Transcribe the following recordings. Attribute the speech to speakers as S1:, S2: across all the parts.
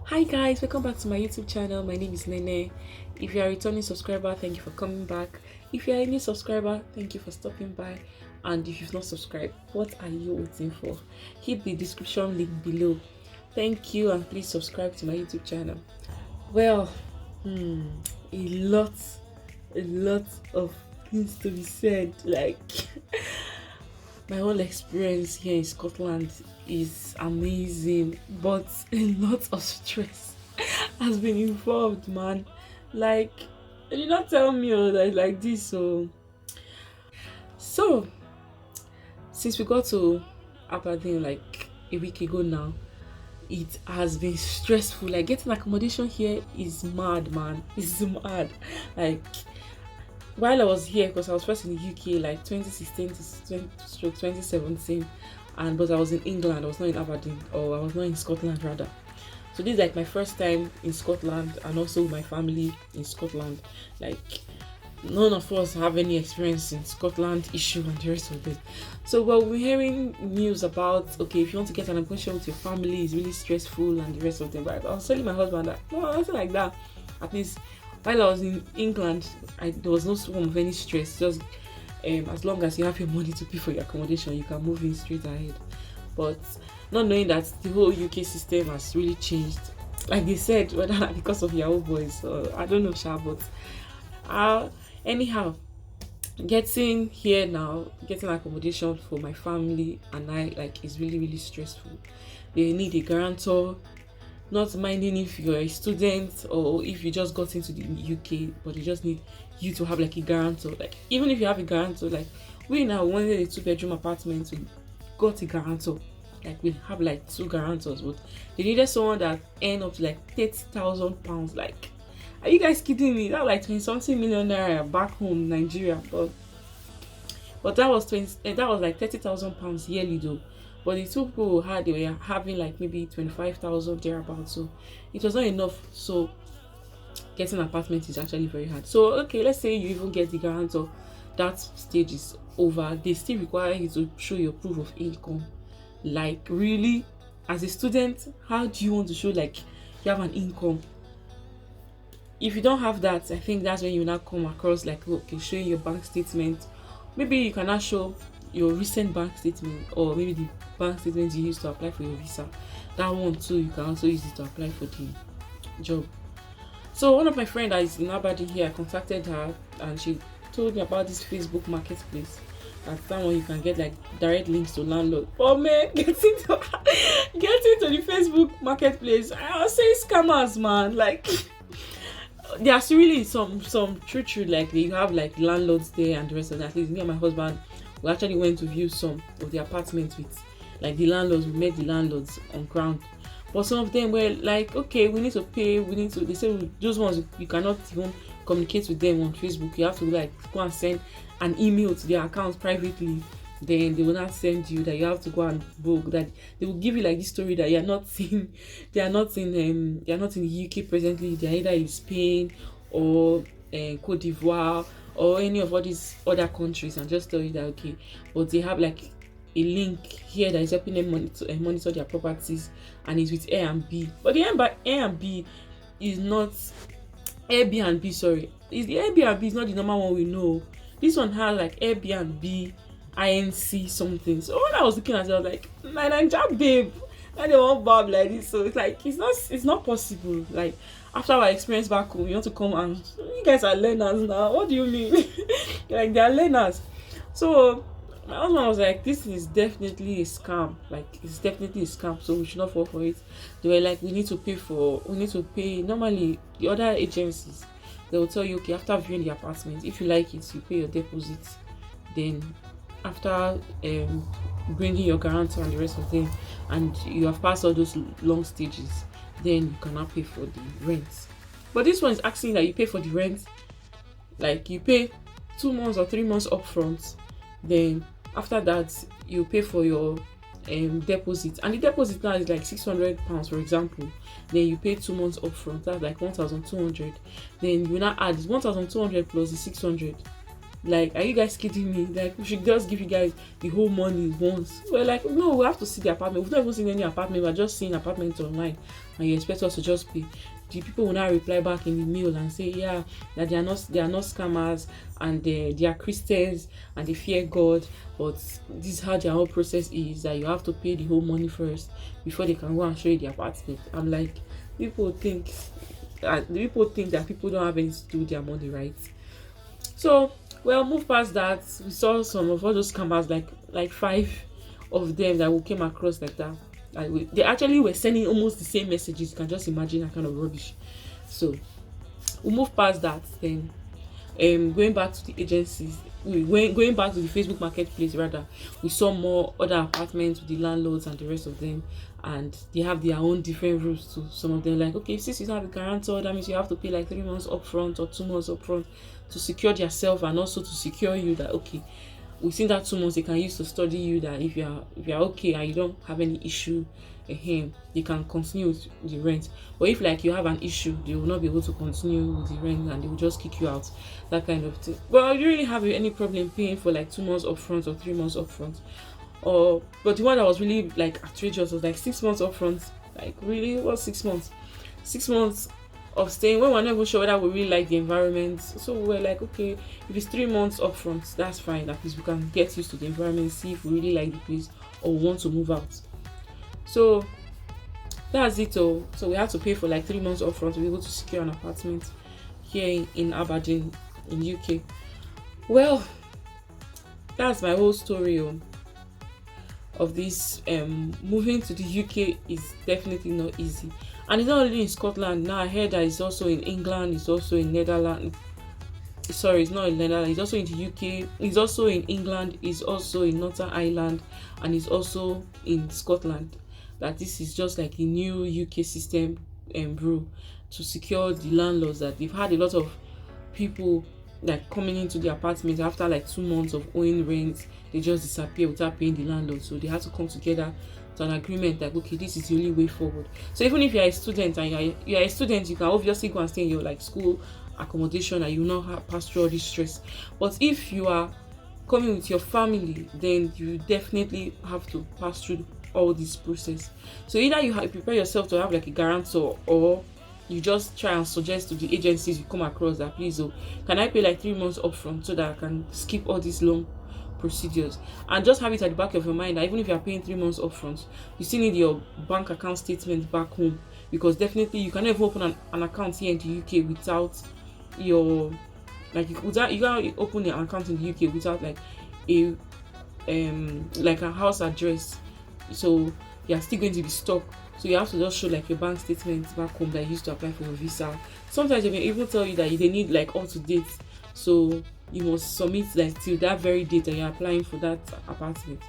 S1: Hi guys, welcome back to my YouTube channel. My name is Nene. If you are a returning subscriber, thank you for coming back. If you are a new subscriber, thank you for stopping by. And if you've not subscribed, what are you waiting for? Hit the description link below. Thank you, and please subscribe to my YouTube channel. Well, a lot, a lot of things to be said. Like my whole experience here in Scotland is amazing, but a lot of stress has been involved, man. Like, they did not tell me that it's like this. So since we got to Aberdeen like a week ago now, it has been stressful. Like, getting accommodation here is mad, man. It's mad. Like, while I was here, because I was first in the UK like 2016 to 2017, but I was in England. I was not in Aberdeen, or I was not in Scotland rather. So this is like my first time in Scotland, and also my family in Scotland. Like, none of us have any experience in Scotland issue and the rest of it. So we're hearing news about, okay, if you want to get an accommodation with your family, it's really stressful and the rest of them. But I was telling my husband that no, nothing like that. At least while I was in England, there was no form of any stress. Just as long as you have your money to pay for your accommodation, you can move in straight ahead. But not knowing that the whole UK system has really changed, like they said, whether because of Yahoo boys, I don't know, sha, but anyhow, getting here now, getting accommodation for my family and I, like, is really, really stressful. They need a guarantor. Not minding if you're a student or if you just got into the UK, but they just need you to have like a guarantor. Like, even if you have a guarantor, like we now wanted a 2-bedroom apartment, we got a guarantor. Like, we have like 2 guarantors, but they needed someone that earned up to like £30,000. Like, are you guys kidding me? That was like 20-something million naira back home in Nigeria, but that was like £30,000 yearly though. But the 2 people who had, they were having like maybe 25,000 thereabouts. So it was not enough. So getting an apartment is actually very hard. So okay, let's say you even get the guarantor, that stage is over. They still require you to show your proof of income. Like, really, as a student, how do you want to show like you have an income? If you don't have that, I think that's when you now come across like, okay, showing your bank statement. Maybe you cannot show your recent bank statement, or maybe the bank statement you used to apply for your visa. That one too, you can also use it to apply for the job. So one of my friends that is in Aberdeen here, I contacted her and she told me about this Facebook marketplace. At that one you can get like direct links to landlord. Oh man, get into the Facebook marketplace. I was saying scammers, man. Like, there's really some true like you have like landlords there and the rest of that. At least me and my husband, we actually went to view some of the apartments with like the landlords. We met the landlords on ground, but some of them were like, okay, we need to pay, they say those ones you cannot even communicate with them on Facebook. You have to like go and send an email to their account privately. Then they will not send you, that you have to go and book, that they will give you like this story that they are not in the UK presently. They are either in Spain or Cote d'Ivoire or any of all these other countries, and just tell you that okay, but they have like a link here that is helping them monitor their properties, and it's with Airbnb. But the Airbnb is not Airbnb, sorry. The Airbnb is not the normal one we know. This one has like Airbnb INC something. So when I was looking at it, I was like, my Naija babe, now they want bob like this. So it's like it's not possible. Like, after our experience back home, you want to come and you guys are learners now. What do you mean? Like, they are learners. So my husband was like, this is definitely a scam. Like, it's definitely a scam, so we should not fall for it. They were like, we need to pay. Normally the other agencies, they will tell you, okay, after viewing the apartment, if you like it, you pay your deposit. Then after bringing your guarantor and the rest of them, and you have passed all those long stages, then you cannot pay for the rent. But this one is asking that you pay for the rent, like you pay 2 months or 3 months upfront. Then after that, you pay for your deposit, and the deposit now is like £600, for example. Then you pay 2 months upfront, that's like 1,200. Then you now add 1,200 plus the 600. Like, are you guys kidding me? Like, we should just give you guys the whole money once. We're like, no, we have to see the apartment. We've not even seen any apartment. We're just seeing apartments online. and you expect us to just pay. The people will now reply back in the mail and say, yeah, that they are not scammers, and they are Christians and they fear God, but this is how their whole process is, that you have to pay the whole money first before they can go and show you the apartment. I'm like, people think that people don't have anything to do with their money, right? So, well, move past that. We saw some of all those scammers, like five of them that we came across like that. They actually were sending almost the same messages. You can just imagine that kind of rubbish. So we move past that. Then going back to the agencies, going back to the Facebook marketplace rather, we saw more other apartments with the landlords and the rest of them, and they have their own different rules too. Some of them, like, okay, since you don't have a guarantor, that means you have to pay like 3 months upfront or 2 months upfront to secure yourself, and also to secure you that, okay, within that 2 months they can use to study you, that if you're okay and you don't have any issue, they can continue with the rent. But if like you have an issue, they will not be able to continue with the rent and they will just kick you out, that kind of thing. But you really have any problem paying for like 2 months upfront or 3 months upfront? Or but the one that was really like outrageous was like 6 months upfront. Like, really, what 6 months? 6 months of staying when we're not even sure whether we really like the environment. So we're like, okay, if it's 3 months upfront, that's fine. At least we can get used to the environment, see if we really like the place or want to move out. So that's it all. So we have to pay for like 3 months upfront to be able to secure an apartment here in Aberdeen in UK. Well, that's my whole story of this. Moving to the UK is definitely not easy, and it's not only in Scotland. Now I heard that it's also in England, it's also in Netherlands. Sorry, it's not in Netherlands, it's also in the UK, it's also in England, it's also in Northern Ireland, and it's also in Scotland. That this is just like a new UK system rule to secure the landlords, that they've had a lot of people like coming into the apartment after like 2 months of owing rent. They just disappear without paying the landlord, so they had to come together to an agreement that, okay, this is the only way forward. So even if you're a student and you're a student, you can obviously go and stay in your like school accommodation and you will not pass through all this stress. But if you are coming with your family, then you definitely have to pass through all this process. So either you prepare yourself to have like a guarantor, or you just try and suggest to the agencies you come across that, please, can I pay like 3 months upfront so that I can skip all these long procedures. And just have it at the back of your mind that even if you're paying 3 months upfront, you still need your bank account statement back home, because definitely you cannot even open an account here in the UK without your like you can't open an account in the UK without like a house address. So you're still going to be stuck. So you have to just show like your bank statement back home that you used to apply for your visa. Sometimes they may even tell you that they need like up to date, so you must submit like till that very date that you're applying for that apartment,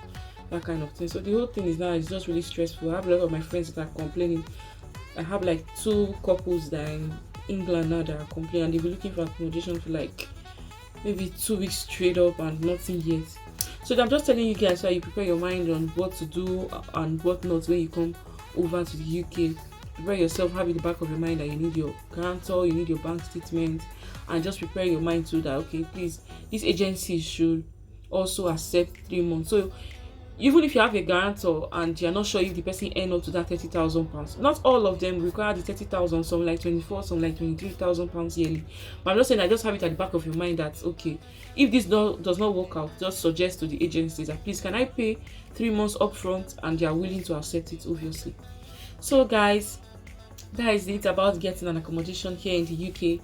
S1: that kind of thing. So the whole thing is now, it's just really stressful. I have a lot of my friends that are complaining. I have like 2 couples that are in England now that are complaining, and they've been looking for accommodation for like maybe 2 weeks straight up and nothing yet. So I'm just telling you guys so you prepare your mind on what to do and what not when you come over to the UK. Prepare yourself, have in the back of your mind that you need your guarantor, you need your bank statement, and just prepare your mind to that, okay, please, these agencies should also accept 3 months. So even if you have a guarantor and you're not sure if the person earn up to that £30,000, not all of them require the 30,000, some like 24, some like 23,000 pounds yearly. But I'm just saying, I just have it at the back of your mind that, okay, if this does not work out, just suggest to the agencies that, please, can I pay 3 months upfront, and they are willing to accept it, obviously. So guys, that is it about getting an accommodation here in the UK.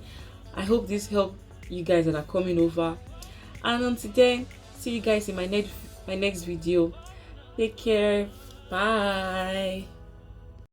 S1: I hope this helped you guys that are coming over, and until then, see you guys in my next video. Take care. Bye.